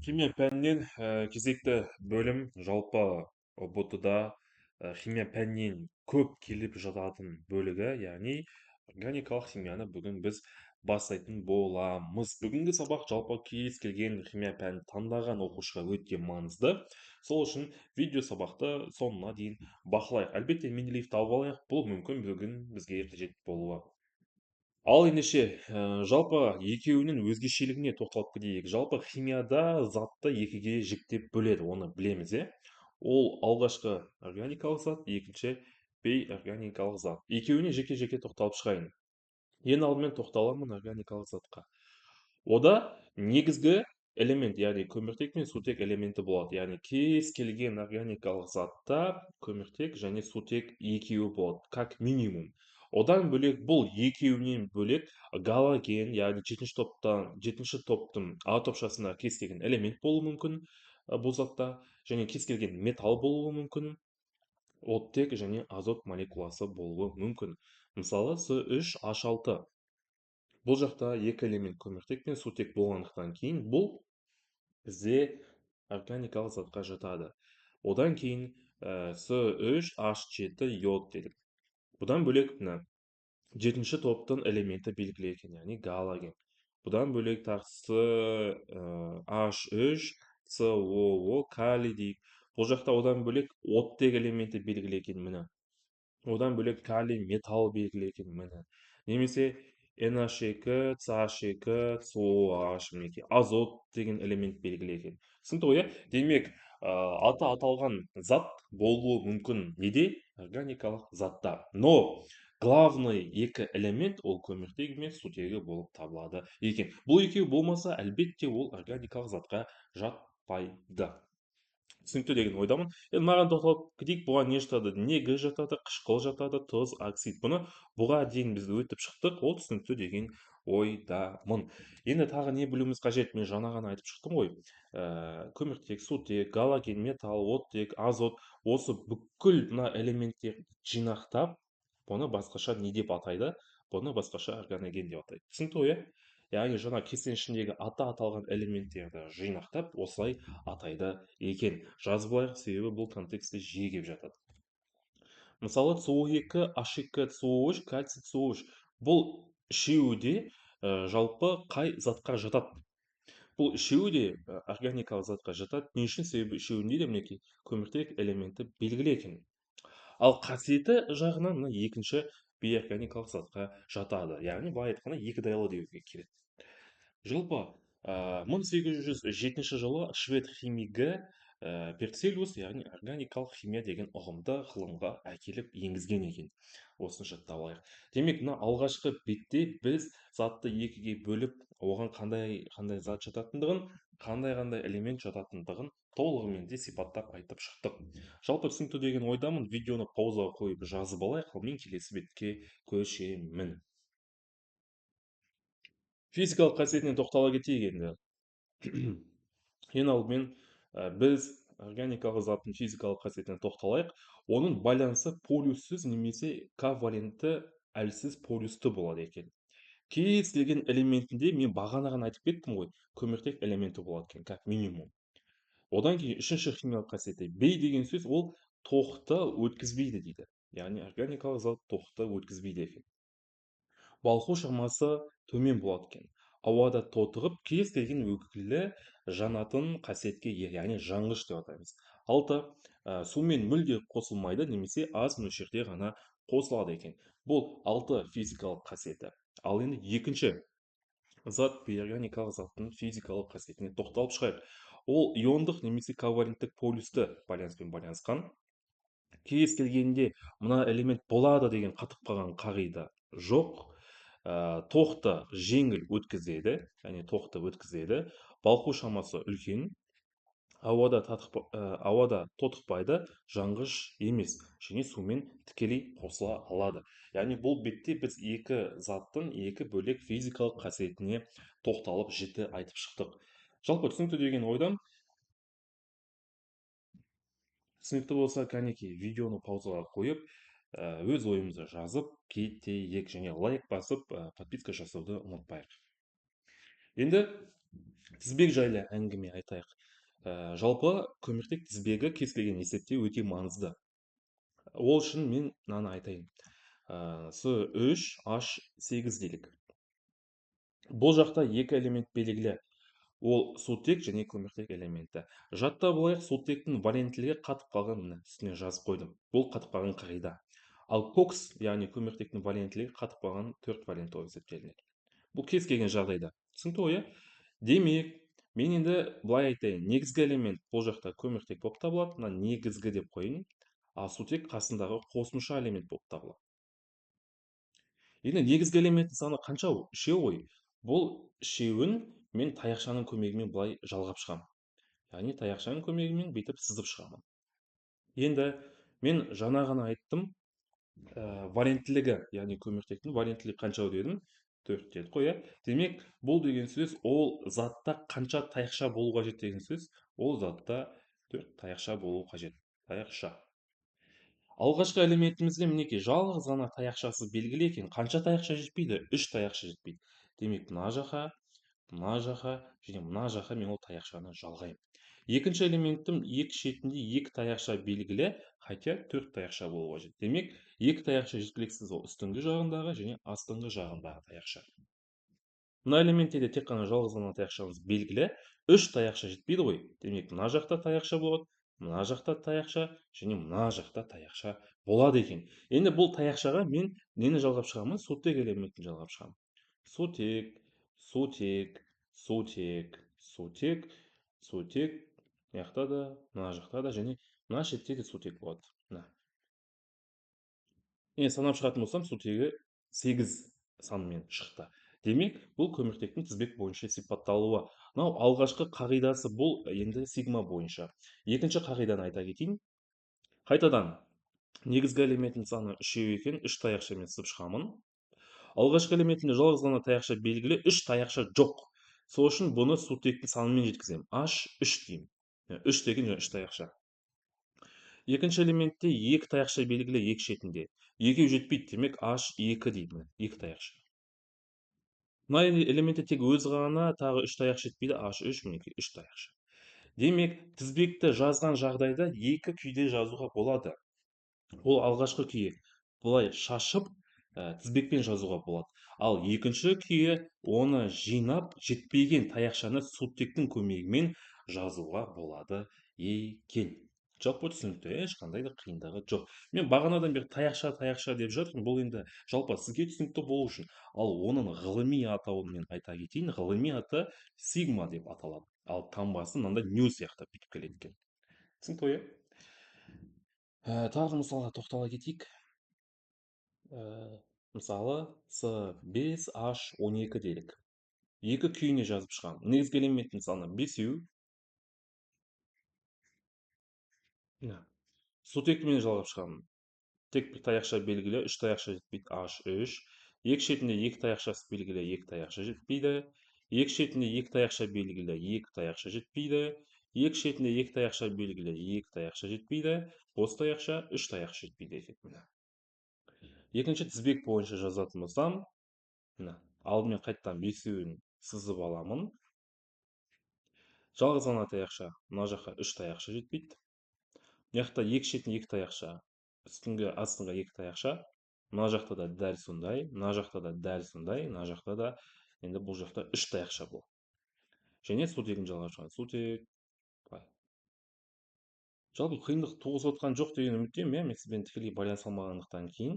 Химия пәнінен кезекті бөлім жалпы ұбт-да химия пәнінен көп келіп жататын бөлігі, яғни органикалық химияны бүгін біз бастайтын боламыз. Бүгінгі сабақ жалпы кез келген химия пәнін таңдаған оқушыға өте маңызды. Сол үшін видео сабақты соңына дейін бақылайық. Әлбетте менделеев тауып алайық, бұл мүмкін бүгін бізге қажет болуы. Ал ендеше, жалпы екеуінің өзгешелігіне тоқталып кетейік. Жалпы химияда затты екіге жіктеп бөледі, оны білеміз, е? Ол алғашқы органикалық зат, екінші бейорганикалық зат. Екеуіне жеке-жеке тоқталып шығайын. Ең алдымен тоқталамын органикалық затқа. Ода негізгі элемент, яғни көміртек пен сутек элементі болады. Яғни кез келген органикалық затта көміртек және сутек екеуі болады, как минимум. Одан бөлек бұл екеуінен бөлек галоген, яғни жетінші топтың А топшасына кез келген элемент болуы мүмкін бұл затта, және кез келген металл болуы мүмкін, оттек және азот молекуласы болуы мүмкін. Мысалы, С3H6. Бұл жақта екі элемент көміртек пен сутек болғандықтан кейін бұл бізде органикалық затқа жатады. Одан кейін С3H7 йод дедік. Бұдан бөлек мына жетінші топтың элементі белгілі екен, яғни галоген. Бұдан бөлек тағы H3 COO калий дейік. Бұл жақта одан бөлек оттек элементі белгілі екен, міне. Одан бөлек калий металл белгілі екен, міне. Немесе NH2, CH2, COH, мінекей азот деген элемент белгілі екен. Түсінікті ғой, иә? Демек, аты аталған зат болуы мүмкін неде? Органикалық затта. Но главный екі элемент ол көміртегі мен сутегі болып табылады екен. Бұл екеуі болмаса, әлбетте ол органикалық затқа жатпайды. Түсінікті деген ойдамын. Енді маған тоқталып кетейік, бұған не жатады? Негіз жатады, қышқыл жатады, тұз, оксид. Бұға дейін біз өтіп шықтық, ол түсінікті деген ойдамын. Енді тағы не білуіміз қажет? Мен жаңа ғана айтып шықтым ғой. Көміртек, сутек, галоген, металл, оттек, азот, осы бүкіл мына элементтерді жинақтап, бұны басқаша не деп атайды? Бұны басқаша органоген деп атайды. Түсінікті ғой, иә? Яғни жаңа кестенің ішіндегі аты аталған элементтерді жинақтап, осылай атайды екен. Жазып алайық, себебі бұл контекстте жиі келіп жатады. Мысалы, СО2, H2, СО3, кальций, СО3. Бұл үшеуі де жалпы қай затқа жатады? Бұл үшеуі де органикалық затқа жатады. Не үшін? Себебі үшеуінде де мінекей көміртек элементі белгілі екен. Ал қасиеті жағынан мына екінші бейорганикалық затқа жатады. Яғни былай айтқанда екі дайлы деуге келеді. Жалпы 1807 жылы швед химигі Берцелиус, яғни органикалық химия деген ұғымды ғылымға әкеліп енгізген екен. Осыны жаттап алайық. Демек, мына алғашқы бетте біз затты екіге бөліп, оған қандай зат жататындығын, қандай элемент жататындығын толығымен де сипаттап айтып шықтық. Жалпы түсінікті деген ойдамын. Видеоны паузаға қойып жазып алайық, мен келесі бетке көшемін. Физикалық қасиетіне тоқтала кетейік енді. Ең алдымен біз органикалық заттың физикалық қасиетіне тоқталайық. Оның байланысы полюссіз немесе ковалентті әлсіз полюсті болады екен. Кез келген элементінде мен бағана ғана айтып кеттім ғой, көміртек элементі болады екен, как минимум. Одан кейін үшінші химиялық қасиеті бей деген сөз ол тоқты өткізбейді дейді. Яғни органикалық зат тоқты өткізбейді екен. Балқу шамасы төмен болады екен. Ауада тотығып, кез келген өкілі жанатын қасиетке ие, яғни жанғыш деп атаймыз. 6. Сумен мүлде қосылмайды, немесе аз мөлшерде ғана қосылады екен. Бұл 6 физикалық қасиеті. Ал енді екінші зат бейорганикалық заттың физикалық қасиетіне тоқталып шығайық. Ол иондық немесе коваленттік полюсті байланыспен байланысқан. Кез келгенде мына элемент болады деген қатып қалған қағида жоқ. Тоқты жеңіл өткізеді, яғни тоқты өткізеді. Балқу шамасы үлкен. Ауада тотықпайды, жанғыш емес, және сумен тікелей қосыла алады. Яғни бұл бетте біз екі заттың екі бөлек физикалық қасиетіне тоқталып жіті айтып шықтық. Жалпы түсінікті деген ойдам. Түсінікті болса, кәнекей, видеоны паузаға қойып, өз ойымызды жазып кетейік, және лайк басып, подписка жасауды ұмытпайық. Енді Тізбек жайлы әңгіме айтайық. Жалпы көміртек тізбегі кез келген есепте өте маңызды. Ол үшін мен мынаны айтайын. С3H8 делік. Бұл жақта екі элемент белгілі. Ол сутек және көміртек элементі. Жаттап алайық, сутектің валенттілігі қатып қалған, міне үстіне жазып қойдым. Бұл қатып қалған қағида. Ал кокс, яғни көміртектің валенттілігі қатып қалған 4 валент болып есептелінеді. Бұл кез келген жағдайда. Түсінікті ғой, иә? Демек, мен енді былай айтайын, негізгі элемент бұл жақта көміртек болып табылады, мына негізгі деп қойын, ал сутек қасындағы қосымша элемент болып табылады. Енді негізгі элементтің саны қанша? Үшеу ғой. Бұл үшеуін мен таяқшаның көмегімен былай жалғап шығамын. Яғни таяқшаның көмегімен бүйтіп сызып шығамын. Енді мен жаңа ғана айттым, валенттілігі, яғни көміртектің валенттілігі қанша дедім? 4 дедік қой, иә? Демек, бұл деген сөз ол затта қанша таяқша болу қажет деген сөз, ол затта 4 таяқша болу қажет. Таяқша. Алғашқы элементімізде мінекей жалғыз ғана таяқшасы белгілі екен. Қанша таяқша жетпейді? 3 таяқша жетпейді. Демек, мына жаққа және мына жаққа мен ол таяқшаны жалғаймын. Екінші элементтің екі шетінде 2 таяқша белгілі, хотя 4 таяқша болу қажет. Демек, 2 таяқша жеткіліксіз, ол үстіңгі жағындағы және астыңғы жағындағы таяқша. Мына элементте де тек қана жалғыз ғана таяқшамыз белгілі. 3 таяқша жетпейді ғой. Демек, мына жақта таяқша болады, мына жақта таяқша және мына жақта таяқша болады екен. Енді бұл таяқшаға мен нені жалғап шығамын? Сутек элементін жалғап шығамын. Сутек, сутек, сутек, сутек, сутек. Мына да, мына жақта да және мына шетте де сутек болады. Мына. Енді санап шығатын болсам, сутегі 8 санымен шықты. Демек, бұл көміртектің тізбек бойынша сипатталуы. Мынау алғашқы қағидасы, бұл енді сигма бойынша. Екінші қағиданы айта кетейін. Қайтадан, негізгі элементтің саны үшеу екен, 3 таяқшамен сызып шығамын. Алғашқы элементінде жалғыз ғана таяқша белгілі, 3 таяқша жоқ. Сол үшін бұны сутектің санымен жеткіземін. H3 деймін. 3 деген 3 таяқша. Екінші элементте 2 таяқша белгілі, екі шетінде. Екеу жетпейді, демек H2 дейді. 2 таяқша. Мына элементте тек өзі ғана, тағы 3 таяқша жетпейді, H3, мінекей 3 таяқша. Демек, тізбекті жазған жағдайда екі күйде жазуға болады. Ол алғашқы күйі бұлай шашып, тізбекпен жазуға болады. Ал екінші күйі оны жинап, жетпеген таяқшаны сутектің көмегімен жазуға болады екен. Жалпы түсінікті, ешқандай да қиындығы жоқ. Мен бағанадан бері таяқша деп жатырмын, бұл енді жалпы сізге түсінікті болу үшін. Ал оның ғылыми атауын мен айта кетейін, ғылыми аты сигма деп аталады. Ал таңбасы мынандай ню сияқты бүйтіп келеді екен. Түсінікті ғой, иә? Тағы мысалға тоқтала кетейік. Мысалы, С5H12 делік. Екі күйіне жазып шығамын. Негізгі элементтің саны 5-еу. Сутекімен жалғап шығамын. Тек бір таяқша белгілі, 3 таяқша жетпейді, H3. Екі шетінде 2 таяқшасы белгілі, 2 таяқша жетпейді. Екі шетінде 2 таяқша белгілі, 2 таяқша жетпейді. Екі шетінде 2 таяқша белгілі, 2 таяқша жетпейді. Қос таяқша 3 таяқша жетпейді екен. Екінші тізбек бойынша жазатын болсам, алдымен қайттан 5-еуін сызып аламын. Жалғыз ғана таяқша, мына жаққа 3 таяқша жетпейді. Мына жақта екі шетінде 2 таяқша, үстіңгі астыңға 2 таяқша. Мына жақта да дәл сондай, мына жақта да дәл сондай, мына жақта да енді бұл жақта 3 таяқша бұл. Және сутегін жалғап шығады. Сутек. Жалпы қиындық туғызып отқан жоқ деген үміттемін, иә, мен сізбен тікелей байланыса алмағандықтан кейін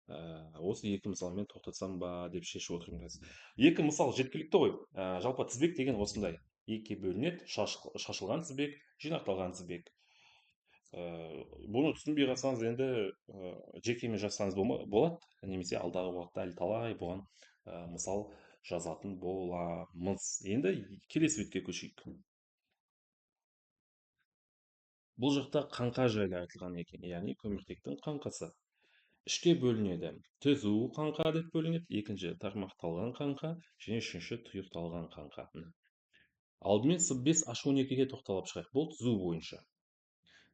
осы екі мысалмен тоқтатсам ба деп шешіп отырмын қазір. Екі мысал жеткілікті ғой. Жалпы тізбек деген осындай. Екіге бөлінеді, шашылған тізбек, жинақталған тізбек. Бұны түсінбей қалсаңыз енді жекемен жазсаңыз болады, немесе алдағы уақытта әлі талай бұған мысал жазатын боламыз. Енді келесі бетке көшейік. Бұл жақта қаңқа жайлы айтылған екен, яғни көміртектің қаңқасы. Үшке бөлінеді. Түзу қаңқа деп бөлінеді, екінші тармақталған қаңқа және үшінші тұйықталған қаңқа. Алдымен С5H12-ге тоқталып шығайық. Бұл түзу бойынша.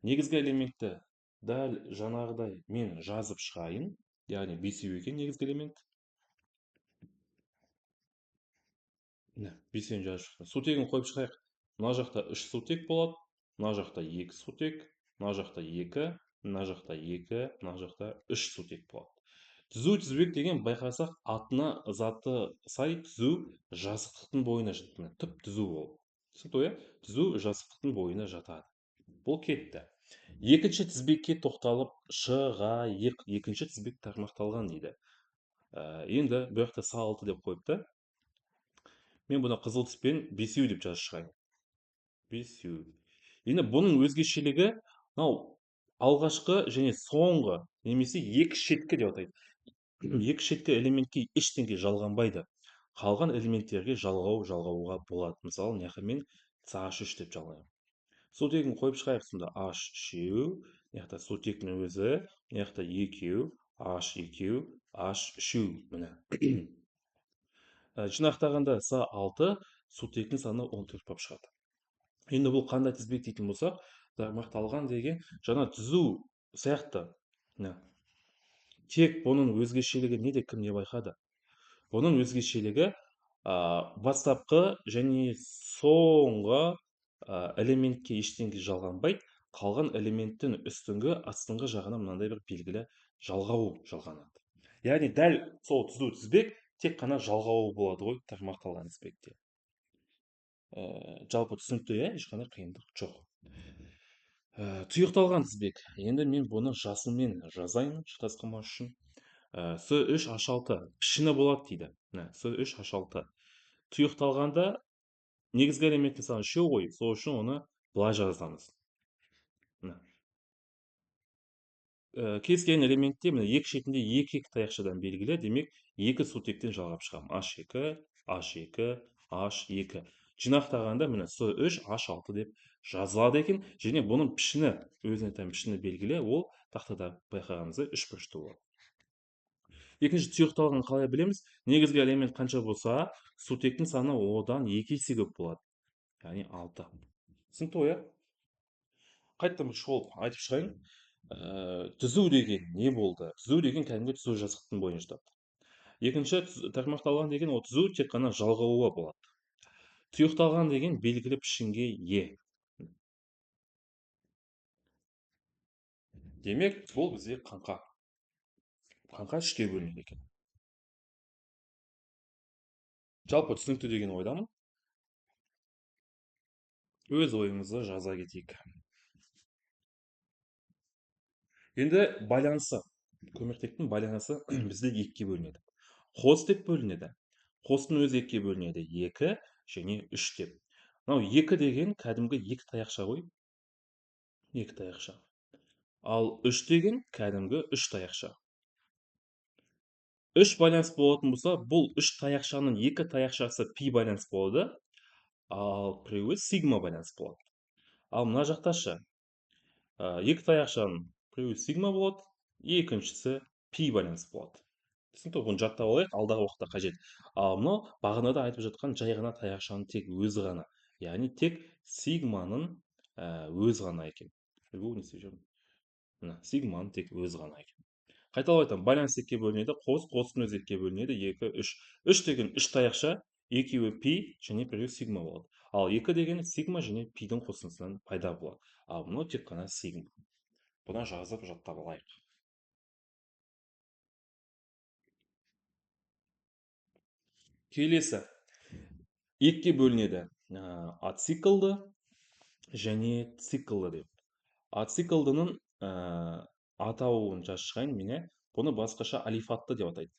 Негізгі элементті дәл жаңағыдай мен жазып шығайын. Яғни 5-еу екен негізгі элемент. міне бесеуін жазып шықтым. Сутегін қойып шығайық. Мына жақта 3 сутек болады, мына жақта 2 сутек, мына жақта 2, мына жақта 2, мына жақта 3 сутек болады. Түзу тізбек деген байқасақ, атына заты сай түзу жазықтықтың бойына жатады. Түп түзу ол. Түсінікті ғой, иә? Түзу жазықтықтың бойына жатады. Бұл кетті. Екінші тізбекке тоқталып шығайық. Екінші тізбек тармақталған дейді. Енді бұл жақта са 6 деп қойыпты. Мен бұны қызыл түспен бесеу деп жазып шығайын. Бесеу. Енді бұның өзгешелігі мынау алғашқы және соңғы немесе екі шеткі деп атайды. Екі шеткі элементке ештеңе жалғанбайды. Қалған элементтерге жалғауға болады. Мысалы, мына жақта мен С3 деп жалғаймын. Сутегін қойып шығайық сонда. H3, мына жақта сутектің өзі, мына жақта 2, H2, H3. Міне. Жинақтағанда С6, сутектің саны 14 болып шығады. Енді бұл қандай тізбек дейтін болсақ, тармақталған деген жаңа түзу сияқты. Тек бұның өзгешелігі неде, кім не байқады? Бұның өзгешелігі бастапқы және соңғы элементке ештеңе жалғанбайды. Қалған элементтің үстіңгі астыңғы жағына мынандай бір белгілі жалғауы жалғанады. Яғни дәл сол түзу тізбек тек қана жалғауы болады ғой тармақталған тізбекте. Жалпы түсінікті, иә, ешқандай қиындық жоқ. Тұйықталған тізбек. Енді мен бұны жасылмен жазайын шатасқанбас үшін. С3H6 пішіні болады дейді. С3H6. Тұйықталғанда негізгі элементтің саны 3 ғой, сол үшін оны былай жазамыз. Кез келген элементте міне екі шетінде екі таяқшадан белгілі, демек екі сутектен жалғап шығамын. H2, H2, H2. Жинақтағанда міне С3H6 деп жазылады екен, және бұның пішіні, өзіне тән пішіні белгілі, ол тақтада байқағанымыздай 3 бұрышты болады. Екінші тұйықталған қалай білеміз? Негізгі элемент қанша болса, сутектің саны одан 2 есе көп болады. Яғни 6. Түсінікті ғой, иә? Қайттан шолып айтып шығайын. Түзу деген не болды? Түзу деген кәдімгі түзу жазықтықтың бойына жатады. Екінші тармақталған деген ол түзу тек қана жалғауға болады. Тұйықталған деген белгілі пішінге ие. Демек, бұл бізде қаңқа. Қаңқа 3-ке бөлінеді екен. Жалпы түсінікті деген ойдамын. Өз ойыңызды жаза кетейік. Енді байланысы, көміртектің байланысы бізде 2-ке бөлінеді. Қос деп бөлінеді. Қостың өзі 2-ке бөлінеді. 2 және 3 деп. Мынау 2 деген кәдімгі 2 таяқша ғой. 2 таяқша. Ал 3 деген кәдімгі 3 таяқша. 3 байланыс болатын болса, бұл 3 таяқшаның 2 таяқшасы пи байланыс болады, ал біреуі сигма байланыс болады. Ал мына жақташы 2 таяқшаның біреуі сигма болады, екіншісі пи байланыс болады. Түсінікті, бұны жаттап алайық, алдағы уақытта қажет. Ал мынау бағанада айтып жатқан жай ғана таяқшаның тек өзі ғана. Яғни тек сигманың өзі ғана екен. Бұл не істеп жүрмін? Мына сигманың тек өзі ғана екен. Қайталап айтамын, байланыс 2-ке бөлінеді, қостың өзі 2-ке бөлінеді, 2, 3. 3 деген 3 таяқша, екеуі пи және біреуі сигма болады. Ал 2 деген сигма және пидің қосындысынан пайда болады. Ал мынау тек қана сигма. Бұны жазып жаттап алайық. Келесі 2-ке бөлінеді. Ациклды және циклды деп. Ациклдының атауын жазып шығайын мене. Бұны басқаша алифатты деп атайды.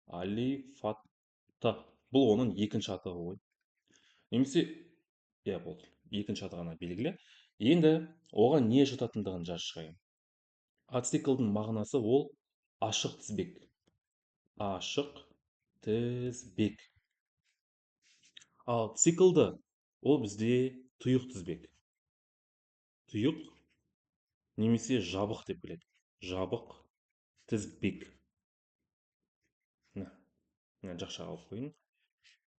Алифатты. Бұл оның екінші атауы ғой. Немесе, бұл екінші аты ғана белгілі. Енді оған не жататындығын жазып шығайын. Ациклдың мағынасы ол ашық тізбек. Ашық тізбек. Ал циклды ол бізде тұйық тізбек. Тұйық немесе жабық деп келеді. Жабық тізбек. Жақша алып қойын.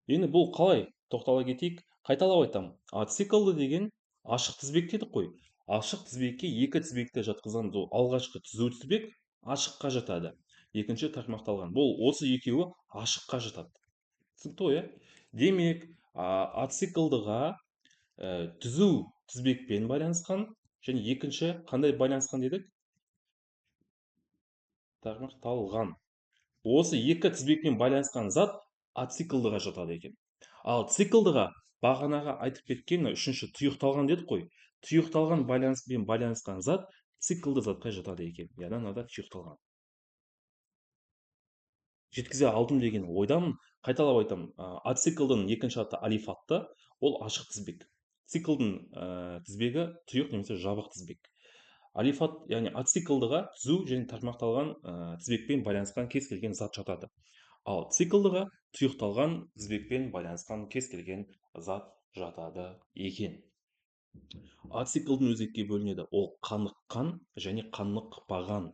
Енді бұл қалай? Тоқтала кетейік. Қайталап айтамын. Ациклды деген ашық тізбек дедік қой. Ашық тізбекке 2 тізбекті жатқызғанда ол алғашқы түзу тізбек ашыққа жатады. Екінші тармақталған. Бұл осы екеуі ашыққа жатады. Түсінікті ғой, иә? Демек, ациклдыға түзу тізбекпен байланысқан, және екінші қандай байланысқан дедік? Тармақталған. Осы екі тізбекпен байланысқан зат ациклдыға жатады екен. Ал циклдыға бағанағы айтып кеткен үшінші тұйықталған дедік қой. Тұйықталған байланыспен байланысқан зат циклды затқа жатады екен. Яғни мынада тұйықталған. Жеткізе алдым деген ойдамын. Қайталап айтамын, ациклдың екінші аты алифатты, ол ашық тізбек. Циклдың тізбегі тұйық немесе жабық тізбек. Алифат, яғни ациклдыға түзу және тармақталған тізбекпен байланысқан кез келген зат жатады. Ал циклдыға тұйықталған тізбекпен байланысқан кез келген зат жатады екен. Ациклдың өзі екіге бөлінеді. Ол қаныққан және қанықпаған.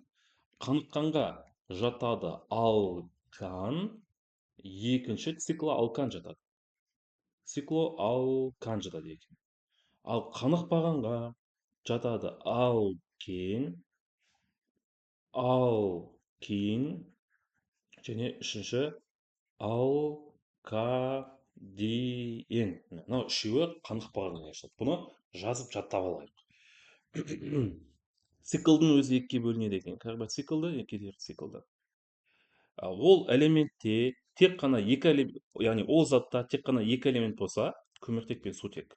Қаныққанға жатады алкан, екінші циклоалкан жатады. Циклоалкан жатады екен. Ал қанықпағанға жатады алкен, алкин және үшінші алкадин. Мынау үшеуі қанықпағанға жатады. Бұны жазып жаттап алайық. Циклдың өзі екіге бөлінеді екен. Карбоциклді, циклды. Ол элементте тек қана яғни ол затта тек қана екі элемент болса, көміртек пен сутек.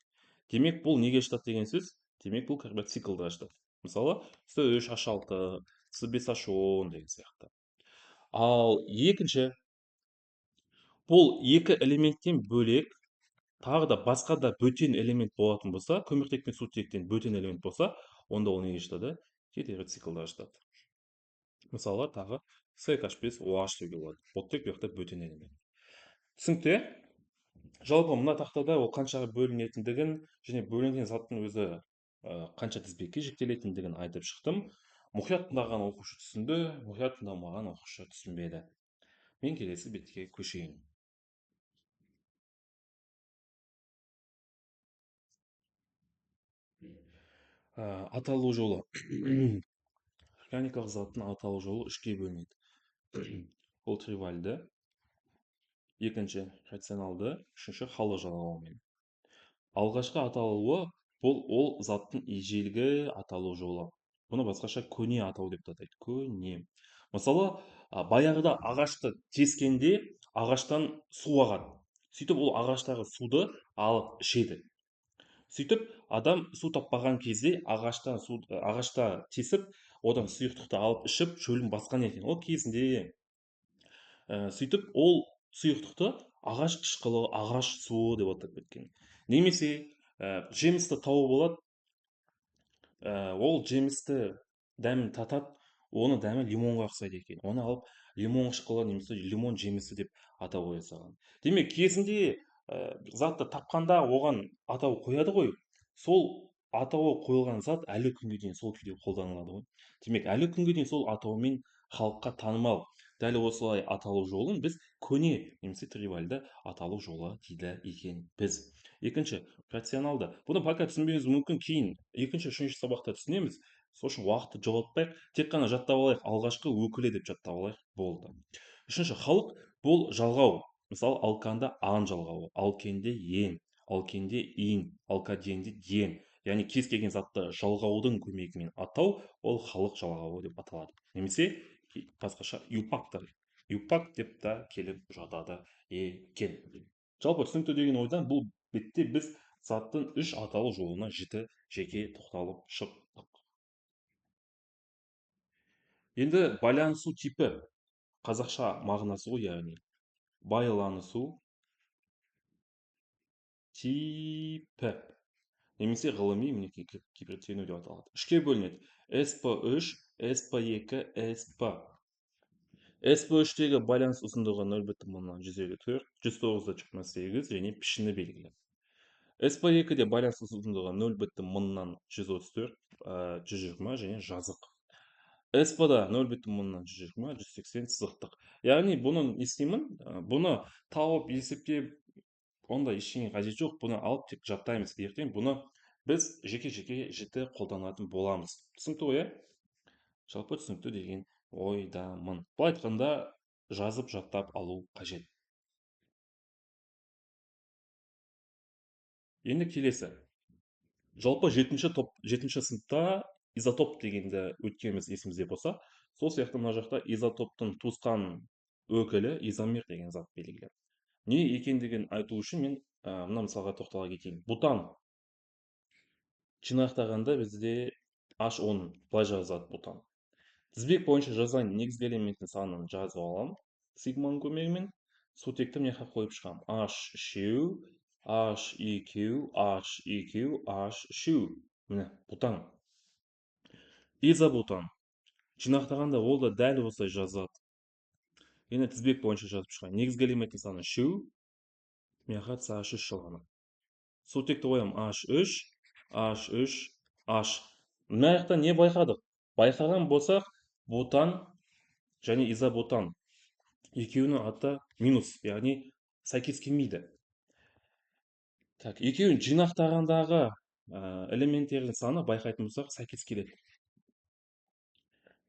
Демек, бұл неге жатады деген сөз? Демек, бұл карбоциклға жатады. Мысалы, С3H6, С5H10 деген сияқты. Ал екінші, бұл екі элементтен бөлек тағы да басқа да бөтен элемент болатын болса, көміртек пен сутектен бөтен элемент болса, онда ол неге жатады? Гетероциклға жатады. Мысалы, тағы CH5 OH деуге болады. Оттек бұяқта бөтен элемент. Түсінікті? Жалпы мына тақтада ол қаншаға бөлінетіндігін және бөлінген заттың өзі қанша тізбекке жіктелетіндігін айтып шықтым. Мұқият тыңдаған оқушы түсінді, мұқият тыңдамаған оқушы түсінбеді. Мен келесі бетке көшейін. Аталу жолы. Органикалық заттың аталу жолы үшке бөлінеді. Ол тривальды, екінші рационалды, үшінші халық жалғауымен. Алғашқы аталуы бұл ол заттың ежелгі аталу жолы. Бұны басқаша көне атау деп атайды. Көне. Мысалы, баяғыда ағашты тескенде ағаштан су ағады. Сөйтіп ол ағаштағы суды алып ішеді. Сөйтіп адам су таппаған кезде ағашта тесіп, одан сұйықтықты алып ішіп, шөлін басқан екен. Ол кезінде сөйтіп ол сұйықтықты ағаш қышқылы, ағаш суы деп атап кеткен. Немесе жемісті тауып болады, ол жемісті дәмін татады, оны дәмі лимонға ұқсайды екен. Оны алып лимон қышқылы немесе лимон жемісі деп атау қоя салған. Демек, кезінде затты тапқанда оған атау қояды ғой. Сол атауы қойылған зат әлі күнге дейін сол күйде қолданылады ғой. Демек, әлі күнге дейін сол атаумен халыққа танымал. Дәл осылай аталу жолын біз көне немесе тривальды аталу жолы дейді екен біз. Екінші, рационалды. Бұны пока түсінбеуіміз мүмкін, кейін екінші, үшінші сабақта түсінеміз. Сол үшін уақытты жоғалтпайық, тек қана жаттап алайық, алғашқы өкілі деп жаттап алайық, болды. Үшінші, халық бұл жалғау. Мысалы, алканда ан жалғауы, алкенде ен, алкенде ин, алкаденде ден. Яғни кез келген затты жалғаудың көмегімен атау, ол халық жалғауы деп аталады. Немесе басқаша юпактар. Юпак деп та келіп жатады екен. Жалпы түсінікті деген ойдан бұл бетте біз заттың үш аталу жолына жеке тоқталып шықтық. Енді байланысу типі, қазақша мағынасы ғой, яғни байланысу типі немесе ғылыми мінекей гипертену деп аталады. Үшке бөлінеді. SP3, SP2, SP. SP3-тегі байланыс ұзындығы 0,154, 109,8 және пішіні белгілі. SP2-де байланыс ұзындығы 0,134, 120 және жазық. SP-да 0,120, 180 сызықтық. Яғни бұны не істеймін? Бұны тауып есептеп, онда ештеңе қажет жоқ. Бұны алып тек жаттаймыз. Ертең бұны біз жеке-жеке жіті қолданатын боламыз. Түсінікті ғой, жалпы түсінікті деген ойдамын. Бұл айтқанда жазып жаттап алу қажет. Енді келесі. Жалпы жетінші сыныпта изотоп дегенді өткеніміз есімізде болса, сол сияқты мына жақта изотоптың туысқан өкілі изомер деген зат белгілі. Не екендігін айту үшін мен мына мысалға тоқтала кетейін. Бутан жинақтағанда бізде H10 былай жазылады бутан. Тізбек бойынша жазған негізгі элементтің санын жазып аламын сигманың көмегімен. Сутекті мына жаққа қойып шығамын. H үшеу, H екеу, H екеу, H үшеу. Міне бутан. Изобутан жинақтағанда ол да дәл осылай жазылады. Енді тізбек бойынша жазып шығайын. Негізгі элементтің саны үшеу, мына жаққа H3 шығаны. Сутекті қоямын H3, H3, H. Мына жақта не байқадық? Байқаған болсақ, бутан және изобутан екеуінің аты минус, яғни сәйкес келмейді. Так, екеуін жинақтағандағы элементтердің саны байқайтын болсақ сәйкес келеді.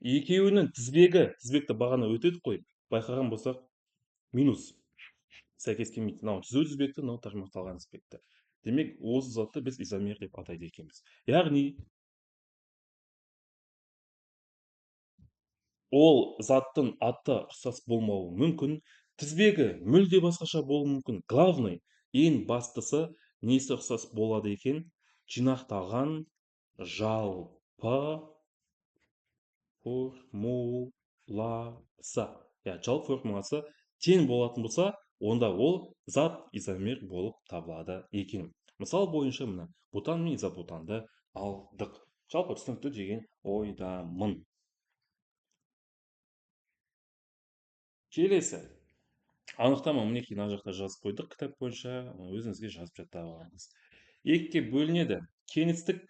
Екеуінің тізбекті бағана өтедік қой, байқаған болсақ минус сәйкес келмейді. Мынау түзу тізбекті, мынау тармақталған тізбекті. Демек, осы затты біз изомер деп атайды екенбіз. Яғни, ол заттың аты ұқсас болмауы мүмкін, тізбегі мүлде басқаша болуы мүмкін. Главный, ең бастысы несі ұқсас болады екен? Жинақталған жалпы формуласы. Жалпы формуласы тең болатын болса, онда ол зат изомер болып табылады екен. Мысал бойынша мына бутан мен изобутанды алдық. Жалпы түсінікті деген ойдамын. Келесі. Анықтама мінекей мына жақта жазып қойдық кітап бойынша, өзіңізге жазып жаттап алыңыз. Екіге бөлінеді. Кеңістік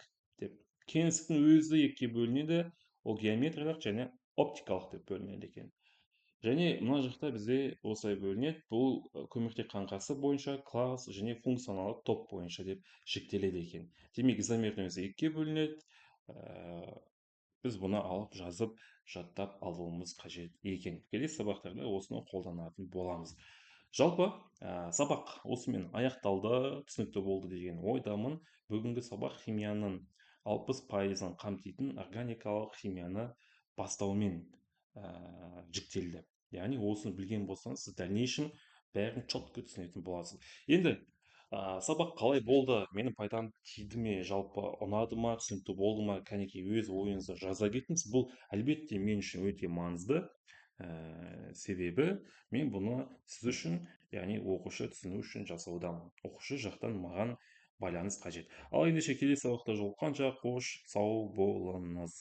деп. Кеңістіктің өзі екіге бөлінеді. Ол геометриялық және оптикалық деп бөлінеді екен. Және мына жақта бізде осылай бөлінеді. Бұл көміртек қаңқасы бойынша класс және функционалдық топ бойынша деп жіктеледі екен. Демек, изомердің өзі екіге бөлінеді. Біз бұны алып жазып жаттап алуымыз қажет екен. Келесі сабақтарда осыны қолданатын боламыз. Жалпы сабақ осымен аяқталды, түсінікті болды деген ойдамын. Бүгінгі сабақ химияның 60%-ын қамтитын органикалық химияны бастаумен жіктелді. Яғни осыны білген болсаңыз, сіз дальнейшем бәрін четко түсінетін боласыз. Енді сабақ қалай болды, менің пайдам тиді ме, жалпы ұнады ма, түсінікті болды ма, кәнекей өз ойыңызды жаза кетіңіз. Бұл әлбетте мен үшін өте маңызды, себебі мен бұны сіз үшін, яғни оқушы түсіну үшін жасаудамын. Оқушы жақтан маған байланыс қажет. Ал ендеше келесі сабақта жолыққанша қош сау болыңыз.